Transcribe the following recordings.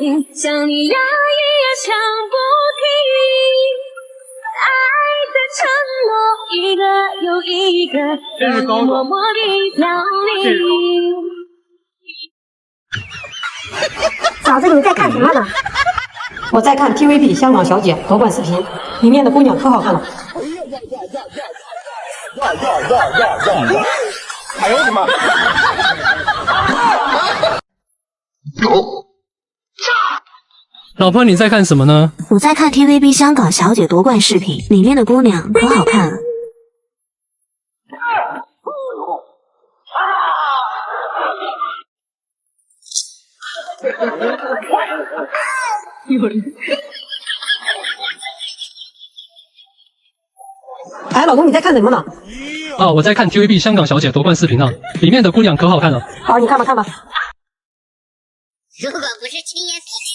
心，想你压抑也想不停。爱的承诺，一个又一个，让你默默地降临。嫂子，你在看什么呢？我在看 TVB 香港小姐夺冠视频，里面的姑娘可好看了。哎呦我的妈！老婆，你在看什么呢？我在看 TVB 香港小姐夺冠视频，里面的姑娘可好看了。哎，老公，你在看什么呢？啊，我在看 TVB 香港小姐夺冠视频呢，里面的姑娘可好看了。好，你看吧看吧。如果不是亲眼所见。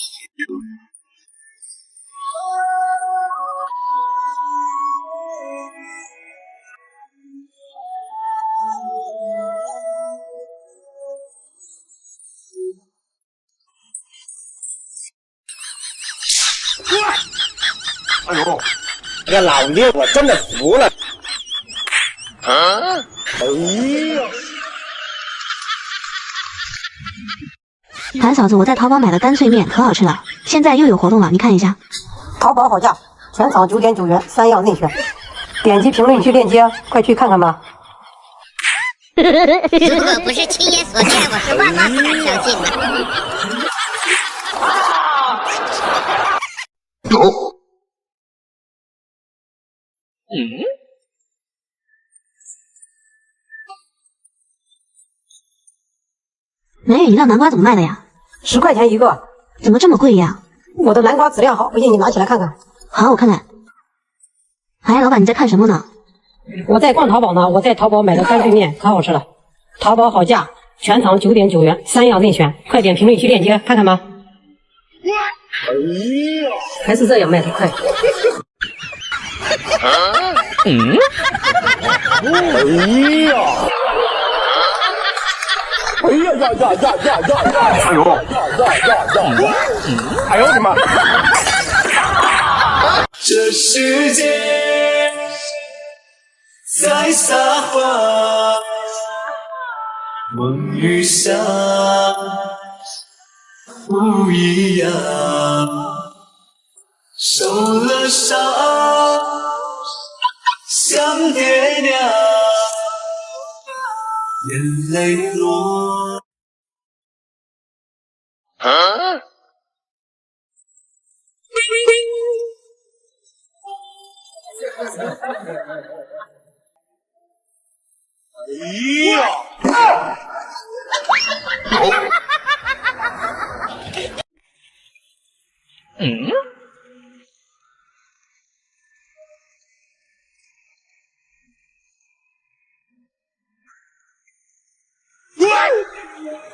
哎呦，这老六我真的服了。啊！哎呀！谭嫂子，我在淘宝买的干脆面可好吃了，现在又有活动了，你看一下。淘宝好价，全场9.9元，3样任选。点击评论区链接，快去看看吧。如果不是亲眼所见，我是万万不敢相信的。美女，你那南瓜怎么卖的呀？10块钱一个。怎么这么贵呀？我的南瓜质量好，不信你拿起来看看。好，我看看。哎，老板，你在看什么呢？我在逛淘宝呢，我在淘宝买的干脆面可好吃了。淘宝好价，全场9.9元，3样任选。快点评论区链接看看吧。还是这样卖的快。哎呀！哎呀呀呀呀呀呀！哎呦！哎呦我的妈！这世界在撒谎，梦与想不一样，受了伤像爹娘。眼泪落。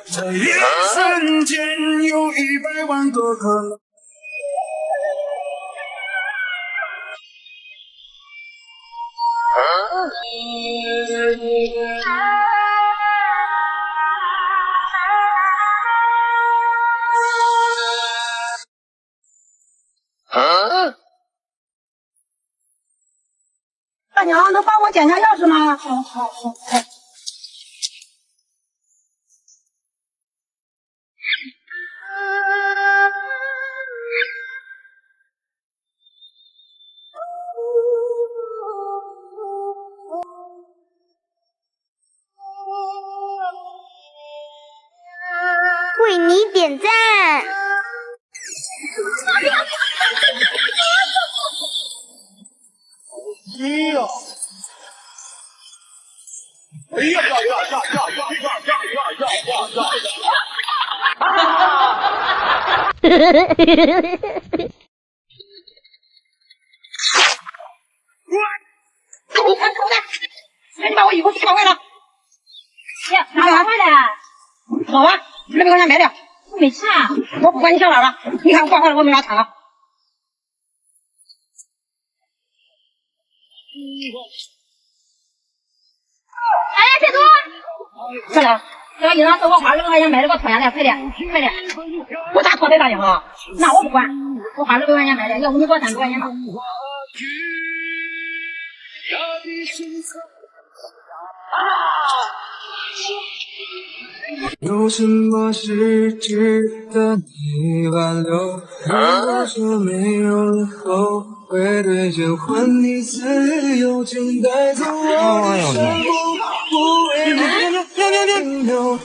这一瞬间有100万个可能。大娘，能帮我捡下钥匙吗？好。为你点赞。哎呀呀呀呀呀呀呀呀呀呀！你把我衣服给搞坏了。呀，哪玩坏的？好啊，200块钱买的。我没吃啊。我不管你上哪了，你看我挂坏了，我没法穿了。哎，小东，快点，这把衣裳都我花200块钱买的，给我脱下来，快点，快点。我咋拖这大洋？那我不管，我80多块钱买的，要不你给我30块钱吧。有什么是值得你挽留？如果说没有以后，会兑现还你自由，请带走我的全部，不为你留。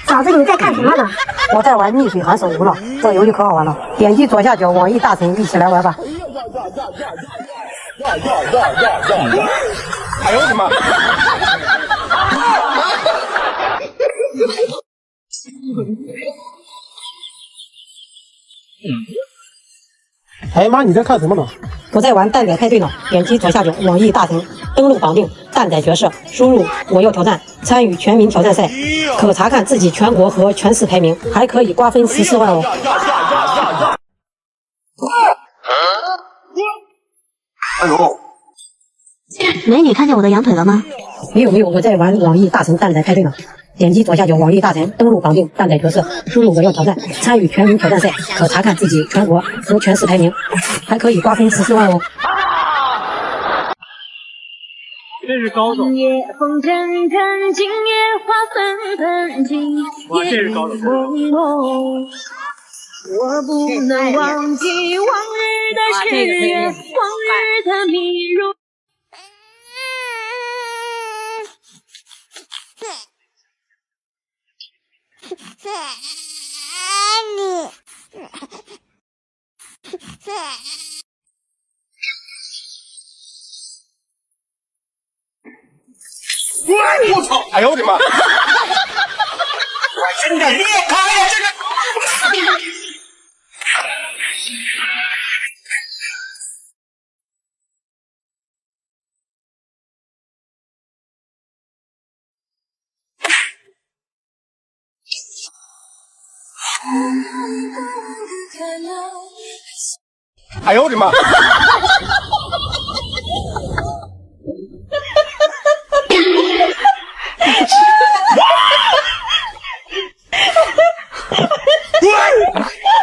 嫂子，你在看什么呢？我在玩逆水寒手无了，这游戏可好玩了。点击左下角网易大神，一起来玩吧。哎呦我的妈！哎妈，你在看什么呢？我在玩蛋仔派对呢。点击左下角网易大神，登录绑定蛋仔角色，输入我要挑战，参与全民挑战赛，可查看自己全国和全市排名，还可以瓜分14万哦。哎呦！美女看见我的羊腿了吗？没有，我在玩网易大神蛋仔派对呢。点击左下角网易大神，登录绑定蛋仔角色，输入我要挑战，参与全民挑战赛，可查看自己全国和全市排名，还可以瓜分14万哦。这是高手。今夜风阵阵，今夜花纷纷，今夜梦梦。我不能忘记往日的誓言，往日的迷如。我操！哎呦我的妈！我真的裂开呀，这个！哎呦我的妈！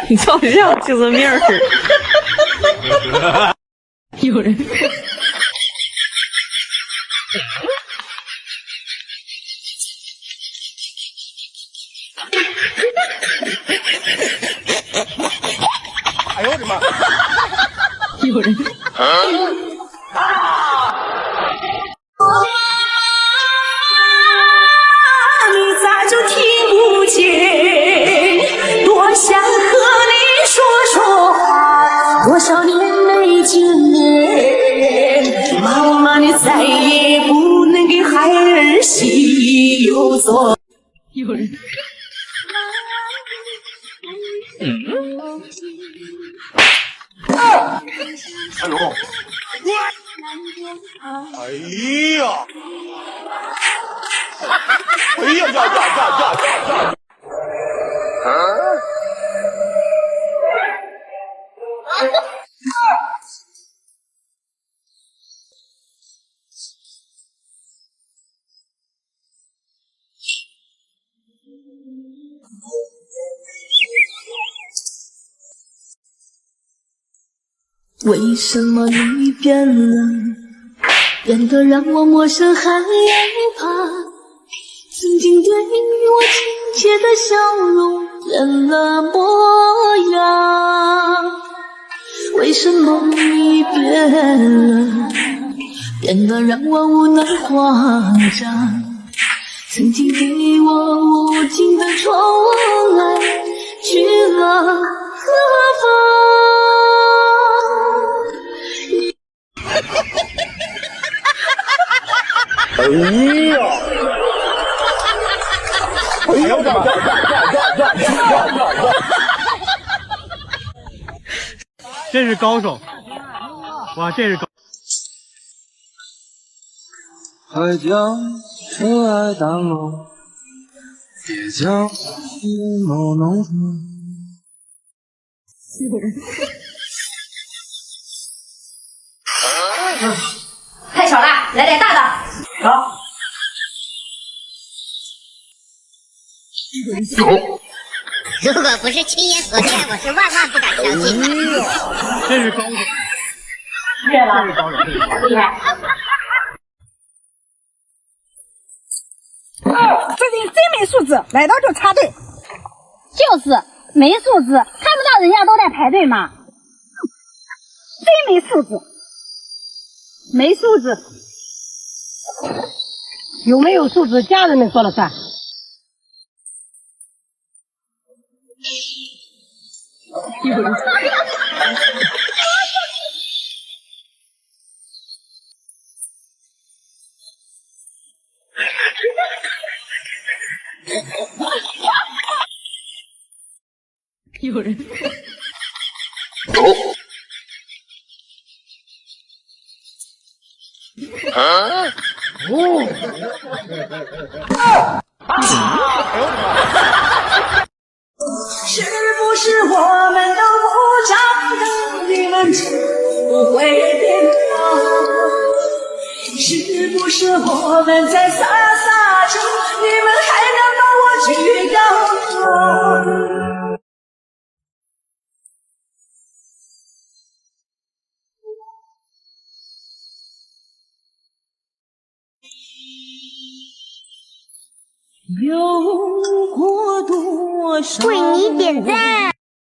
你照相就是面儿。有人。哎呦我的妈！有人。你咋就听不见？多想和你说说话，多少年没见面，妈妈你再也不能给孩儿洗油做。有人。哎呦！哎呀！哎呀呀呀呀呀！为什么你变了，变得让我陌生害怕？曾经对我亲切的笑容变了模样。为什么你变了，变得让我无奈慌张？曾经给我无尽的宠爱去了何方？哎呀！哎呦我的妈！这是高手！哇，这是高。还将尘埃淡漠，别将眼眸弄错。太少了，来点大的。好。如果不是亲眼所见，我是万万不敢相信的。这是高手，越了，厉害。这人真没素质，来到就插队。就是没素质，看不到人家都在排队吗？真没素质，没素质。有没有素质，家人们说了算。有人。有人。是不是我们都不长大，你们就不会变老？是不是我们在傻傻着，你们还能把我举高？有过多少？为你点赞。